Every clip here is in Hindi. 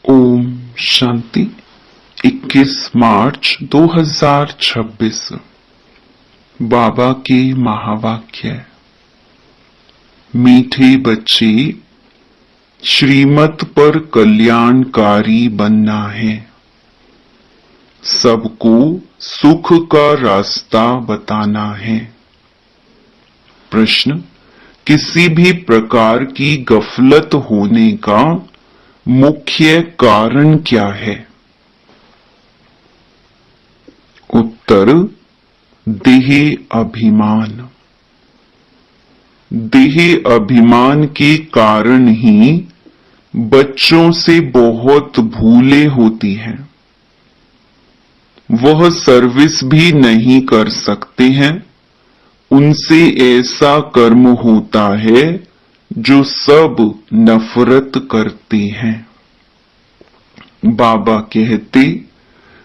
ओम शांति। 21 मार्च 2026 बाबा के महावाक्य। मीठे बच्चे, श्रीमत पर कल्याणकारी बनना है। सबको सुख का रास्ता बताना है। प्रश्न: किसी भी प्रकार की गफलत होने का मुख्य कारण क्या है? उत्तर: देह अभिमान। देह अभिमान के कारण ही बच्चों से बहुत भूलें होती हैं। वह सर्विस भी नहीं कर सकते हैं। उनसे ऐसा कर्म होता है जो सब नफरत करते हैं। बाबा कहते,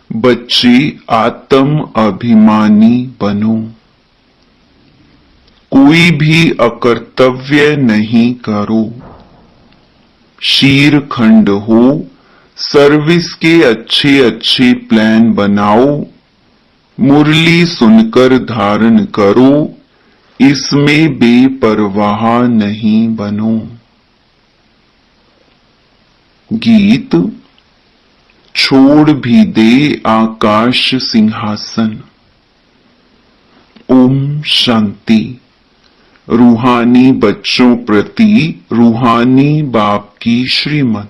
बच्चे आत्म अभिमानी बनो। कोई भी अकर्तव्य नहीं करो। शीरखंड हो, सर्विस के अच्छे अच्छे प्लान बनाओ। मुरली सुनकर धारण करो, इसमें बेपरवाह नहीं बनो। गीत। छोड़ भी दे आकाश सिंहासन। ओम शांति। रूहानी बच्चों प्रति रूहानी बाप की श्रीमत।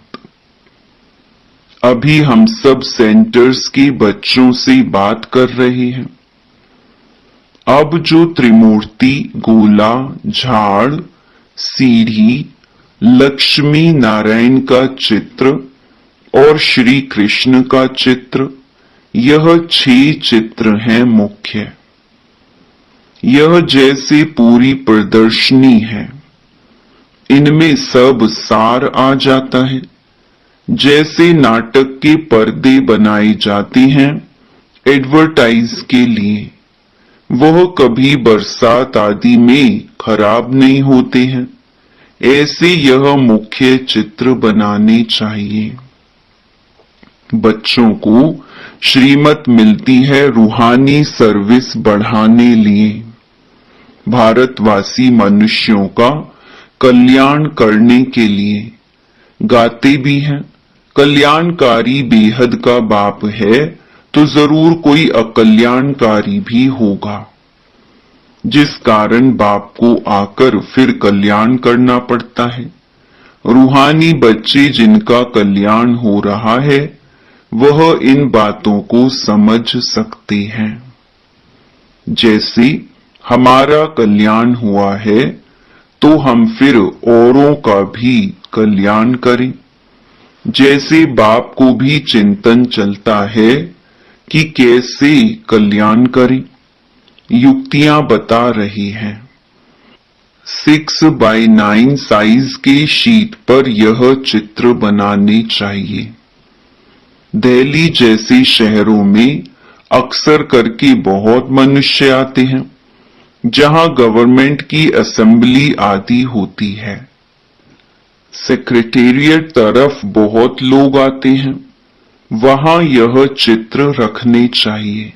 अभी हम सब सेंटर्स के बच्चों से बात कर रहे हैं। अब जो त्रिमूर्ति, गोला, झाड़, सीढ़ी, लक्ष्मी नारायण का चित्र और श्री कृष्ण का चित्र, यह 6 चित्र हैं मुख्य। यह जैसे पूरी प्रदर्शनी है। इनमें सब सार आ जाता है। जैसे नाटक के पर्दे बनाए जाते हैं एडवर्टाइज के लिए, वह कभी बरसात आदि में खराब नहीं होते हैं। ऐसे यह मुख्य चित्र बनाने चाहिए। बच्चों को श्रीमत मिलती है रूहानी सर्विस बढ़ाने लिए, भारतवासी मनुष्यों का कल्याण करने के लिए। गाते भी हैं, कल्याणकारी बेहद का बाप है तो जरूर कोई अकल्याणकारी भी होगा, जिस कारण बाप को आकर फिर कल्याण करना पड़ता है। रूहानी बच्चे जिनका कल्याण हो रहा है, वह इन बातों को समझ सकते हैं। जैसे हमारा कल्याण हुआ है तो हम फिर औरों का भी कल्याण करें। जैसे बाप को भी चिंतन चलता है कि कैसे कल्याण करें, युक्तियां बता रही हैं। 6x9 साइज के शीट पर यह चित्र बनाने चाहिए। दिल्ली जैसे शहरों में अक्सर करके बहुत मनुष्य आते हैं, जहां गवर्नमेंट की असेंबली आदि होती है। सेक्रेटेरिएट तरफ बहुत लोग आते हैं, वहां यह चित्र रखने चाहिए।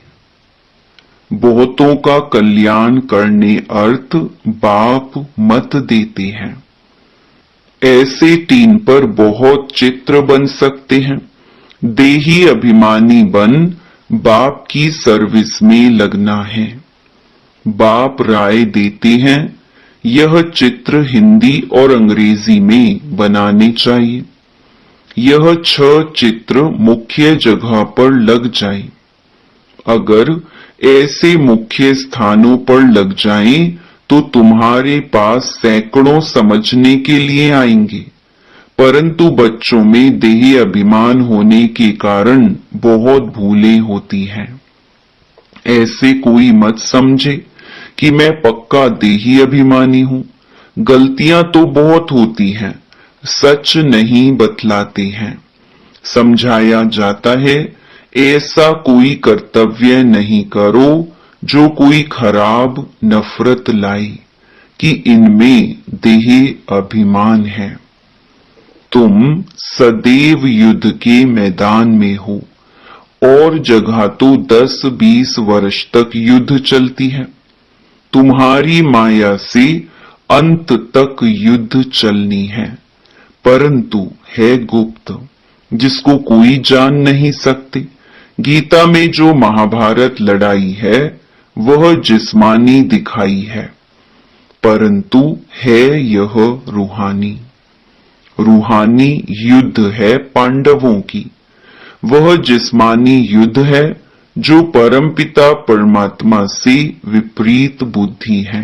बहुतों का कल्याण करने अर्थ बाप मत देते हैं। ऐसे टीन पर बहुत चित्र बन सकते हैं। देही अभिमानी बन बाप की सर्विस में लगना है। बाप राय देते हैं, यह चित्र हिंदी और अंग्रेजी में बनाने चाहिए। यह 6 चित्र मुख्य जगह पर लग जाए। अगर ऐसे मुख्य स्थानों पर लग जाएं, तो तुम्हारे पास सैकड़ों समझने के लिए आएंगे, परंतु बच्चों में देही अभिमान होने के कारण बहुत भूलें होती हैं। ऐसे कोई मत समझे कि मैं पक्का देही अभिमानी हूं। गलतियां तो बहुत होती हैं, सच नहीं बतलाते हैं। समझाया जाता है, ऐसा कोई कर्तव्य नहीं करो जो कोई खराब नफरत लाए, कि इनमें देह अभिमान है। तुम सदैव युद्ध के मैदान में हो और जगह तो 10-20 वर्ष तक युद्ध चलती है। तुम्हारी माया से अंत तक युद्ध चलनी है, परंतु है गुप्त, जिसको कोई जान नहीं सकते। गीता में जो महाभारत लड़ाई है वह जिस्मानी दिखाई है, परंतु है यह रूहानी। रूहानी युद्ध है पांडवों की, वह जिस्मानी युद्ध है जो परमपिता परमात्मा से विपरीत बुद्धि है।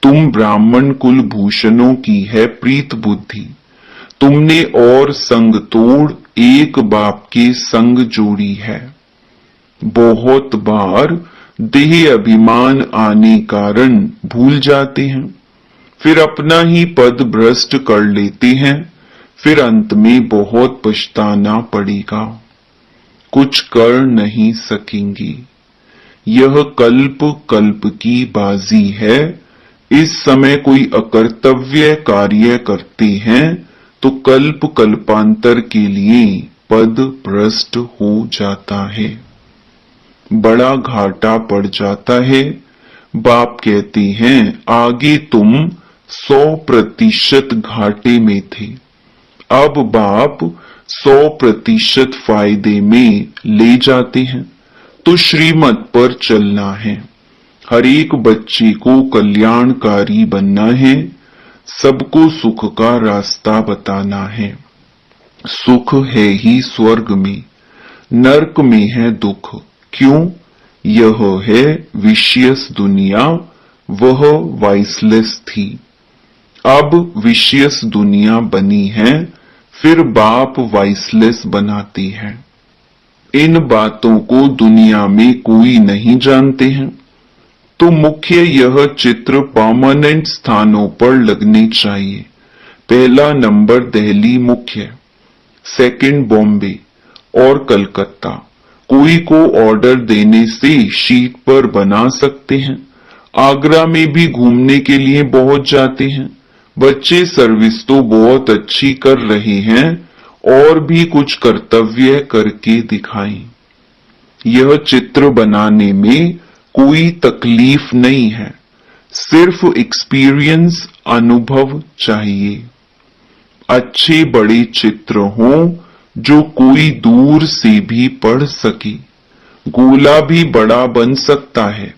तुम ब्राह्मण कुल भूषणों की है प्रीत बुद्धि, तुमने और संग तोड़ एक बाप के संग जोड़ी है। बहुत बार देह अभिमान आने कारण भूल जाते हैं, फिर अपना ही पद भ्रष्ट कर लेते हैं, फिर अंत में बहुत पछताना पड़ेगा। कुछ कर नहीं सकेंगे। यह कल्प कल्प की बाजी है। इस समय कोई अकर्तव्य कार्य करते हैं तो कल्प कल्पांतर के लिए पद भ्रष्ट हो जाता है, बड़ा घाटा पड़ जाता है। बाप कहते हैं आगे तुम 100% घाटे में थे, अब बाप 100% फायदे में ले जाते हैं। तो श्रीमत पर चलना है। हर एक बच्चे को कल्याणकारी बनना है, सबको सुख का रास्ता बताना है। सुख है ही स्वर्ग में, नरक में है दुख। क्यों? यह है विषयस दुनिया, वह वाइसलेस थी, अब विषयस दुनिया बनी है, फिर बाप वाइसलेस बनाती है। इन बातों को दुनिया में कोई नहीं जानते हैं, तो मुख्य यह चित्र परमानेंट स्थानों पर लगने चाहिए। पहला नंबर दिल्ली मुख्य, सेकंड बॉम्बे और कलकत्ता। कोई को ऑर्डर देने से शीट पर बना सकते हैं। आगरा में भी घूमने के लिए बहुत जाते हैं। बच्चे सर्विस तो बहुत अच्छी कर रहे हैं, और भी कुछ कर्तव्य करके दिखाएं। यह चित्र बनाने में कोई तकलीफ नहीं है, सिर्फ एक्सपीरियंस, अनुभव चाहिए। अच्छे बड़े चित्र हों जो कोई दूर से भी पढ़ सके। गोला भी बड़ा बन सकता है,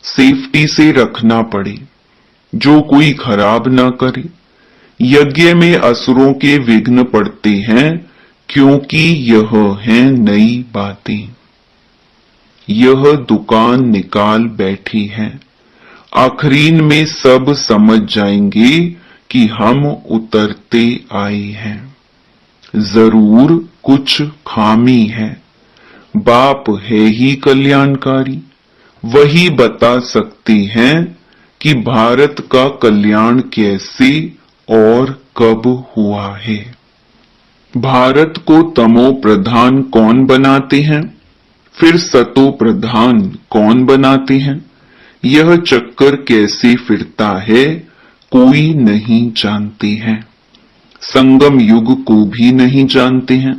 सेफ्टी से रखना पड़े, जो कोई खराब ना करे। यज्ञ में असुरों के विघ्न पड़ते हैं, क्योंकि यह हैं नई बातें। यह दुकान निकाल बैठी है, आखरीन में सब समझ जाएंगे कि हम उतरते आए हैं। जरूर कुछ खामी है, बाप है ही कल्याणकारी, वही बता सकते हैं कि भारत का कल्याण कैसे और कब हुआ है। भारत को तमो प्रधान कौन बनाते हैं, फिर सतो प्रधान कौन बनाते हैं, यह चक्कर कैसे फिरता है कोई नहीं जानते हैं। संगम युग को भी नहीं जानते हैं।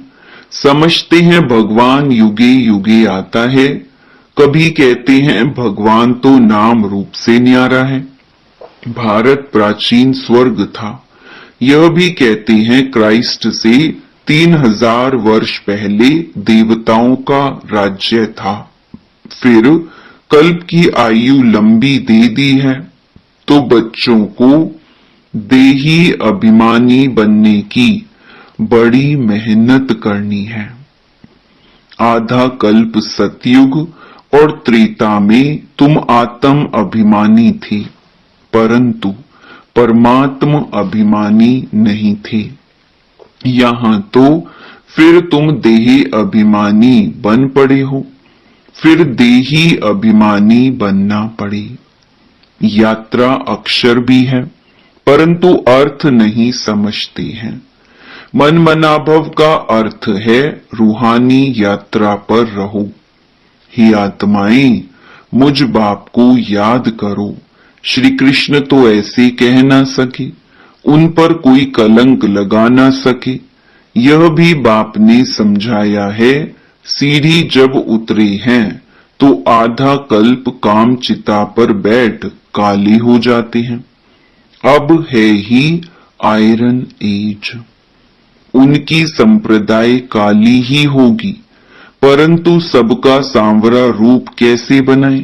समझते हैं भगवान युगे युगे आता है, कभी कहते हैं भगवान तो नाम रूप से न्यारा है। भारत प्राचीन स्वर्ग था, यह भी कहते हैं क्राइस्ट से 3000 वर्ष पहले देवताओं का राज्य था। फिर कल्प की आयु लंबी दे दी है, तो बच्चों को देही अभिमानी बनने की बड़ी मेहनत करनी है। आधा कल्प सतयुग और त्रेता में तुम आत्म अभिमानी थे, परंतु परमात्म अभिमानी नहीं थे। यहां तो फिर तुम देही अभिमानी बन पड़े हो, फिर देही अभिमानी बनना पड़े। यात्रा अक्षर भी है, परंतु अर्थ नहीं समझते हैं। मन मनाभव का अर्थ है रूहानी यात्रा पर रहो। हे आत्माएं, मुझ बाप को याद करो। श्री कृष्ण तो ऐसे कह ना सके, उन पर कोई कलंक लगा ना सके। यह भी बाप ने समझाया है। सीढ़ी जब उतरे हैं तो आधा कल्प काम चिता पर बैठ काले हो जाते हैं। अब है ही आयरन एज। उनकी संप्रदाय काली ही होगी, परंतु सबका सांवरा रूप कैसे बनाए?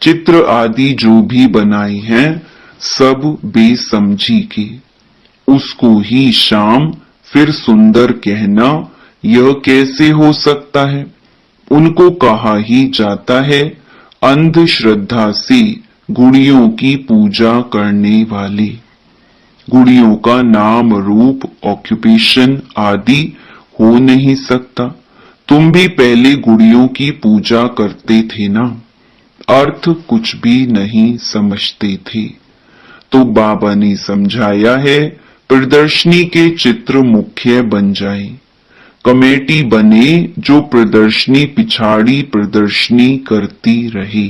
चित्र आदि जो भी बनाए हैं सब बेसमझी के। उसको ही शाम फिर सुंदर कहना यह कैसे हो सकता है? उनको कहा ही जाता है अंधश्रद्धा से गुड़ियों की पूजा करने वाले। गुड़ियों का नाम रूप ऑक्यूपेशन आदि हो नहीं सकता। तुम भी पहले गुड़ियों की पूजा करते थे ना, अर्थ कुछ भी नहीं समझते थे। तो बाबा ने समझाया है प्रदर्शनी के चित्र मुख्य बन जाए। कमेटी बने जो प्रदर्शनी पिछाड़ी प्रदर्शनी करती रहे।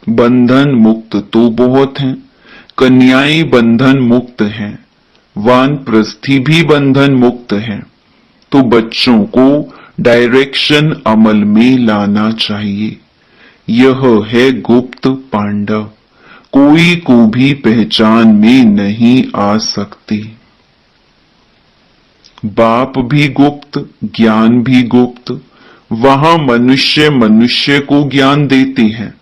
बंधन मुक्त तो बहुत हैं, कन्याएं बंधन मुक्त हैं, वानप्रस्थी भी बंधन मुक्त हैं। तो बच्चों को डायरेक्शन अमल में लाना चाहिए। यह है गुप्त पांडव, कोई को भी पहचान में नहीं आ सकते। बाप भी गुप्त, ज्ञान भी गुप्त। वहां मनुष्य मनुष्य को ज्ञान देते हैं,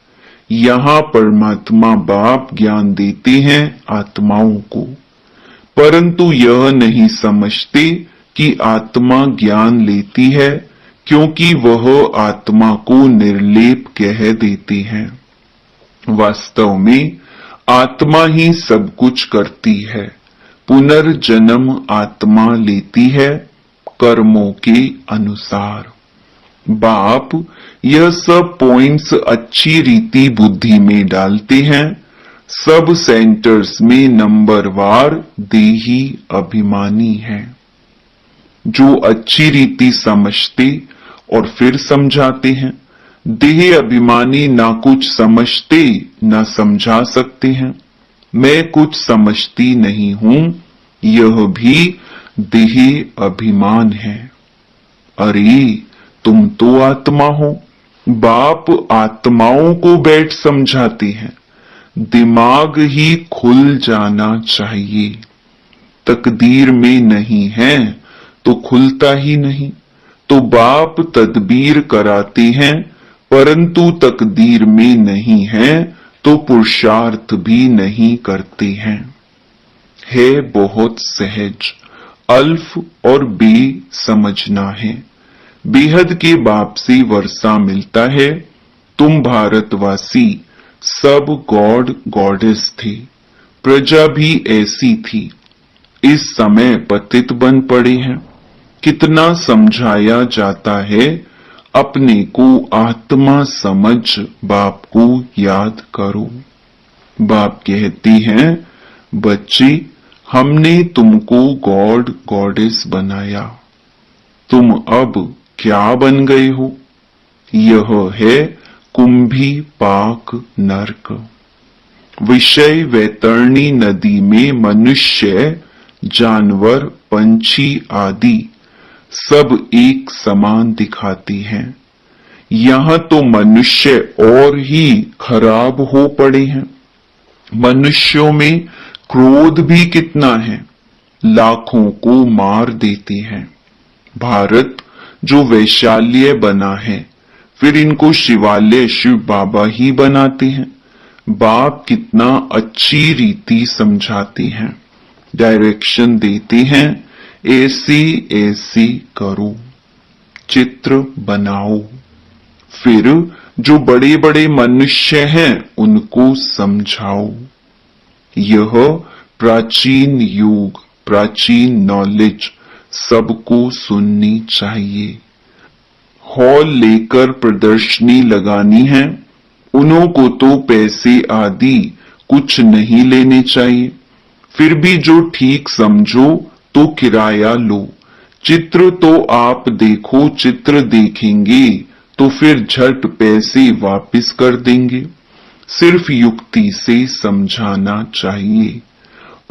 यहाँ परमात्मा बाप ज्ञान देते हैं आत्माओं को। परंतु यह नहीं समझते कि आत्मा ज्ञान लेती है, क्योंकि वह आत्मा को निर्लेप कह देते हैं। वास्तव में आत्मा ही सब कुछ करती है। पुनर्जन्म आत्मा लेती है कर्मों के अनुसार। बाप यह सब पॉइंट्स अच्छी रीति बुद्धि में डालते हैं। सब सेंटर्स में नंबरवार देही अभिमानी है, जो अच्छी रीति समझते और फिर समझाते हैं। देह अभिमानी ना कुछ समझते ना समझा सकते हैं। मैं कुछ समझती नहीं हूं, यह भी देह अभिमान है। अरे तुम तो आत्मा हो। बाप आत्माओं को बैठ समझाते हैं। दिमाग ही खुल जाना चाहिए। तकदीर में नहीं है तो खुलता ही नहीं। तो बाप तदबीर कराते हैं, परंतु तकदीर में नहीं है तो पुरुषार्थ भी नहीं करते हैं। है बहुत सहज, अल्फ और बे समझना है। बेहद के बाप से वर्षा मिलता है। तुम भारतवासी सब गॉड गॉडेस थे, प्रजा भी ऐसी थी। इस समय पतित बन पड़े हैं। कितना समझाया जाता है, अपने को आत्मा समझ बाप को याद करो। बाप कहते हैं बच्चे, हमने तुमको गॉड गॉडेस बनाया, तुम अब क्या बन गए हो? यह है कुंभी पाक नरक। विषय वैतरणी नदी में मनुष्य, जानवर, पंछी आदि सब एक समान दिखाती हैं। यहां तो मनुष्य और ही खराब हो पड़े हैं। मनुष्यों में क्रोध भी कितना है, लाखों को मार देते हैं। भारत जो वैशाल्य बना है, फिर इनको शिवालय शिव बाबा ही बनाते हैं। बाप कितना अच्छी रीति समझाते हैं, डायरेक्शन देते हैं, ऐसे ऐसे करो, चित्र बनाओ। फिर जो बड़े बड़े मनुष्य हैं उनको समझाओ। यह प्राचीन युग, प्राचीन नॉलेज सबको सुननी चाहिए। हॉल लेकर प्रदर्शनी लगानी है, उन्हों को तो पैसे आदि कुछ नहीं लेने चाहिए। फिर भी जो ठीक समझो तो किराया लो। चित्र तो आप देखो, चित्र देखेंगे तो फिर झट पैसे वापस कर देंगे। सिर्फ युक्ति से समझाना चाहिए।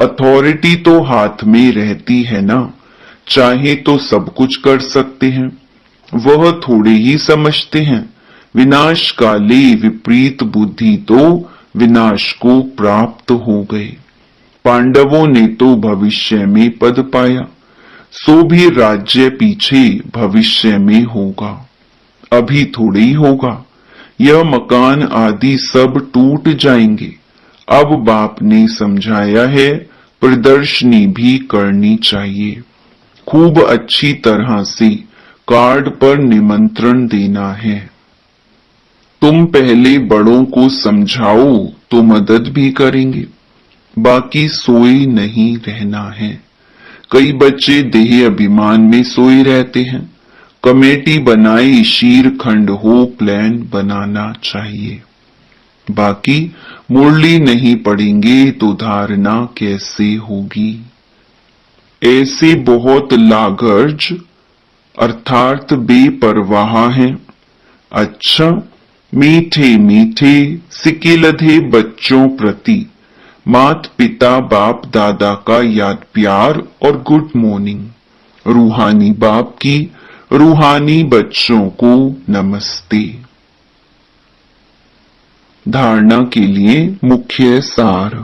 अथॉरिटी तो हाथ में रहती है ना, चाहे तो सब कुछ कर सकते हैं। वह थोड़े ही समझते हैं, विनाश काले विपरीत बुद्धि तो विनाश को प्राप्त हो गए। पांडवों ने तो भविष्य में पद पाया, सो भी राज्य पीछे भविष्य में होगा, अभी थोड़े ही होगा। यह मकान आदि सब टूट जाएंगे। अब बाप ने समझाया है, प्रदर्शनी भी करनी चाहिए। खूब अच्छी तरह से कार्ड पर निमंत्रण देना है। तुम पहले बड़ों को समझाओ तो मदद भी करेंगे, बाकी सोए नहीं रहना है। कई बच्चे देह अभिमान में सोए रहते हैं। कमेटी बनाई, शीर खंड हो प्लान बनाना चाहिए। बाकी मुरली नहीं पढ़ेंगे तो धारणा कैसे होगी। ऐसे बहुत लागर्ज अर्थात बेपरवाह हैं। अच्छा, मीठे मीठे सिकेलधे बच्चों प्रति मात पिता बाप दादा का याद प्यार और गुड मॉर्निंग। रूहानी बाप की रूहानी बच्चों को नमस्ते। धारणा के लिए मुख्य सार।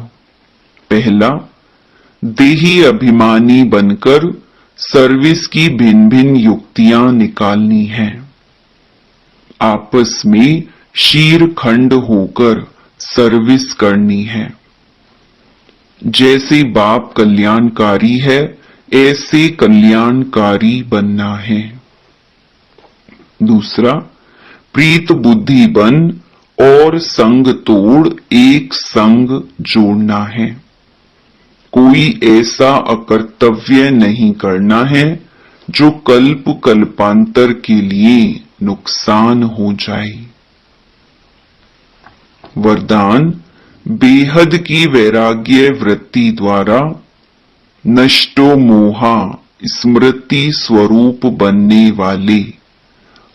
पहला, देही अभिमानी बनकर सर्विस की भिन्न भिन्न युक्तियां निकालनी है। आपस में शीर खंड होकर सर्विस करनी है। जैसे बाप कल्याणकारी है, ऐसे कल्याणकारी बनना है। दूसरा, प्रीत बुद्धि बन और संग तोड़ एक संग जोड़ना है। कोई ऐसा अकर्तव्य नहीं करना है जो कल्प कल्पांतर के लिए नुकसान हो जाए। वरदान, बेहद की वैराग्य वृत्ति द्वारा नष्टो मोहा स्मृति स्वरूप बनने वाले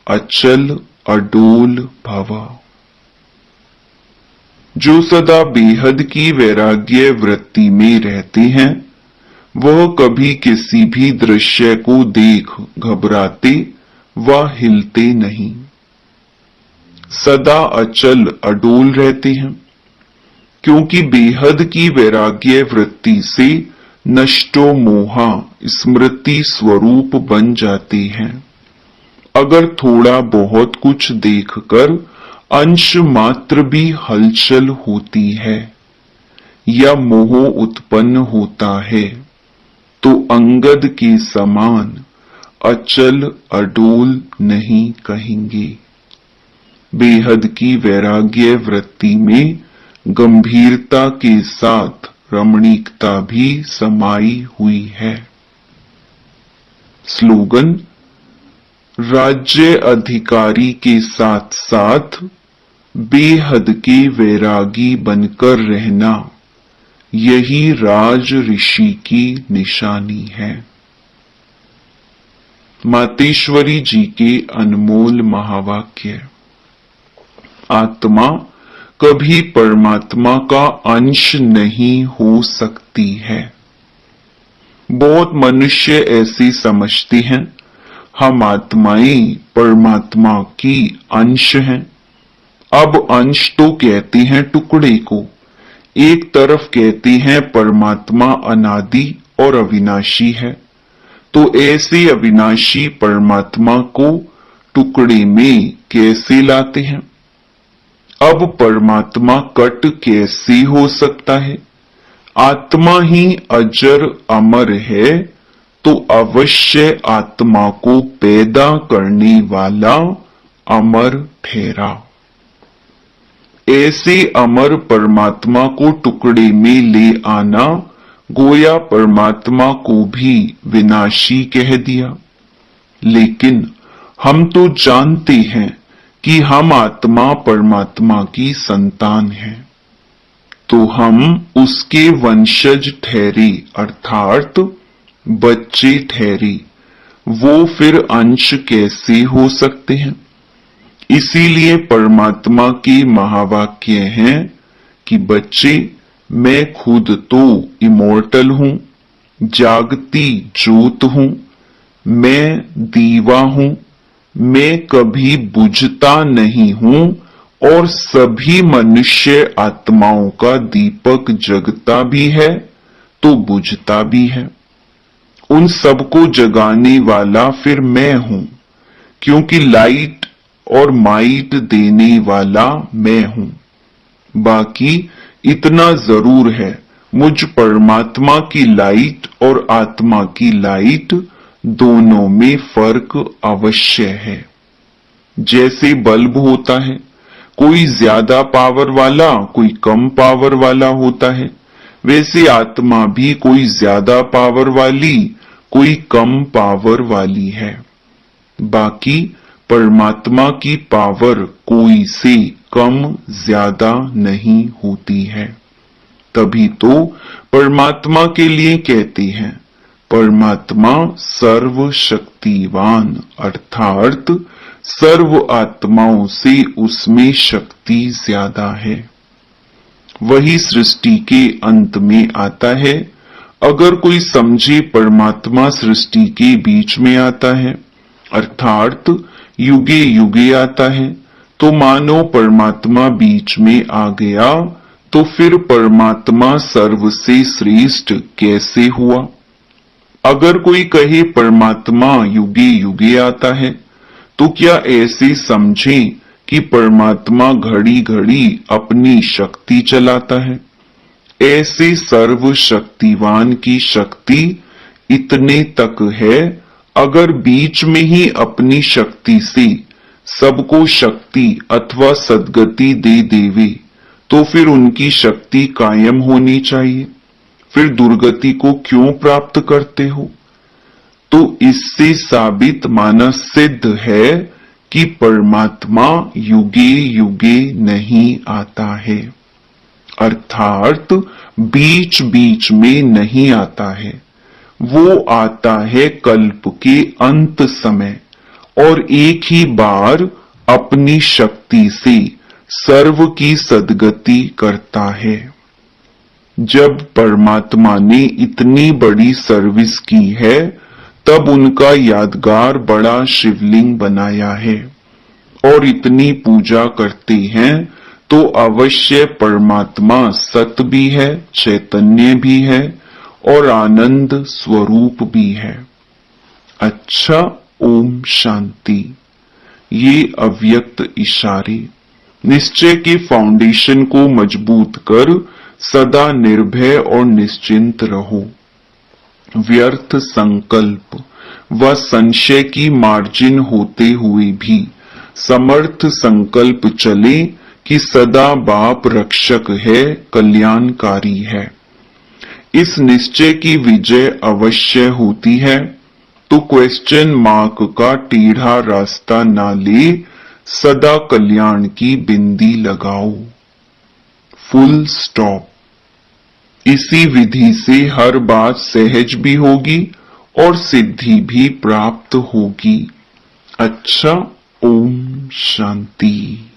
अचल अडोल भव। जो सदा बेहद की वैराग्य वृत्ति में रहते हैं, वह कभी किसी भी दृश्य को देख घबराते व हिलते नहीं, सदा अचल अडोल रहते हैं। क्योंकि बेहद की वैराग्य वृत्ति से नष्टो मोहा स्मृति स्वरूप बन जाते हैं। अगर थोड़ा बहुत कुछ देखकर अंश मात्र भी हलचल होती है या मोह उत्पन्न होता है, तो अंगद के समान अचल अडोल नहीं कहेंगे। बेहद की वैराग्य वृत्ति में गंभीरता के साथ रमणीकता भी समाई हुई है। स्लोगन, राज्य अधिकारी के साथ साथ बेहद के वैरागी बनकर रहना, यही राज ऋषि की निशानी है। मातेश्वरी जी के अनमोल महावाक्य। आत्मा कभी परमात्मा का अंश नहीं हो सकती है। बहुत मनुष्य ऐसे समझते हैं, हम आत्माएं परमात्मा की अंश हैं। अब अंश तो कहते हैं टुकड़े को, एक तरफ कहते हैं परमात्मा अनादि और अविनाशी है, तो ऐसे अविनाशी परमात्मा को टुकड़े में कैसे लाते हैं। अब परमात्मा कट कैसे हो सकता है। आत्मा ही अजर अमर है, तो अवश्य आत्मा को पैदा करने वाला अमर ठहरा। ऐसे अमर परमात्मा को टुकड़े में ले आना, गोया परमात्मा को भी विनाशी कह दिया। लेकिन हम तो जानते हैं कि हम आत्मा परमात्मा की संतान हैं, तो हम उसके वंशज ठहरे अर्थात बच्चे ठहरे। वो फिर अंश कैसे हो सकते हैं। इसीलिए परमात्मा के महावाक्य हैं कि बच्चे मैं खुद तो इमोर्टल हूं, जागती ज्योत हूं, मैं दीवा हूं, मैं कभी बुझता नहीं हूं और सभी मनुष्य आत्माओं का दीपक जगता भी है तो बुझता भी है। उन सबको जगाने वाला फिर मैं हूं, क्योंकि लाइट और माइट देने वाला मैं हूं। बाकी इतना जरूर है, मुझ परमात्मा की लाइट और आत्मा की लाइट दोनों में फर्क अवश्य है। जैसे बल्ब होता है, कोई ज्यादा पावर वाला कोई कम पावर वाला होता है, वैसे आत्मा भी कोई ज्यादा पावर वाली कोई कम पावर वाली है। बाकी परमात्मा की पावर कोई से कम ज्यादा नहीं होती है। तभी तो परमात्मा के लिए कहते हैं परमात्मा सर्वशक्तिवान, अर्थात सर्व आत्माओं से उसमें शक्ति ज्यादा है। वही सृष्टि के अंत में आता है। अगर कोई समझे परमात्मा सृष्टि के बीच में आता है, अर्थात युगे युगे आता है, तो मानो परमात्मा बीच में आ गया, तो फिर परमात्मा सर्व से श्रेष्ठ कैसे हुआ? अगर कोई कहे परमात्मा युगे युगे आता है, तो क्या ऐसे समझें कि परमात्मा घड़ी घड़ी अपनी शक्ति चलाता है? ऐसे सर्वशक्तिवान की शक्ति इतने तक है, अगर बीच में ही अपनी शक्ति से सबको शक्ति अथवा सद्गति दे देवे, तो फिर उनकी शक्ति कायम होनी चाहिए। फिर दुर्गति को क्यों प्राप्त करते हो? तो इससे साबित माना सिद्ध है कि परमात्मा युगे युगे नहीं आता है, अर्थात बीच बीच में नहीं आता है। वो आता है कल्प के अंत समय और एक ही बार अपनी शक्ति से सर्व की सद्गति करता है। जब परमात्मा ने इतनी बड़ी सर्विस की है, तब उनका यादगार बड़ा शिवलिंग बनाया है और इतनी पूजा करते हैं, तो अवश्य परमात्मा सत भी है, चैतन्य भी है और आनंद स्वरूप भी है। अच्छा, ओम शांति। ये अव्यक्त इशारे निश्चय के फाउंडेशन को मजबूत कर सदा निर्भय और निश्चिंत रहो। व्यर्थ संकल्प व संशय की मार्जिन होते हुए भी समर्थ संकल्प चले कि सदा बाप रक्षक है, कल्याणकारी है। इस निश्चय की विजय अवश्य होती है, तो क्वेश्चन मार्क का टेढ़ा रास्ता ना ले, सदा कल्याण की बिंदी लगाओ। Full stop. इसी विधि से हर बात सहज भी होगी और सिद्धि भी प्राप्त होगी। अच्छा, ओम शांति।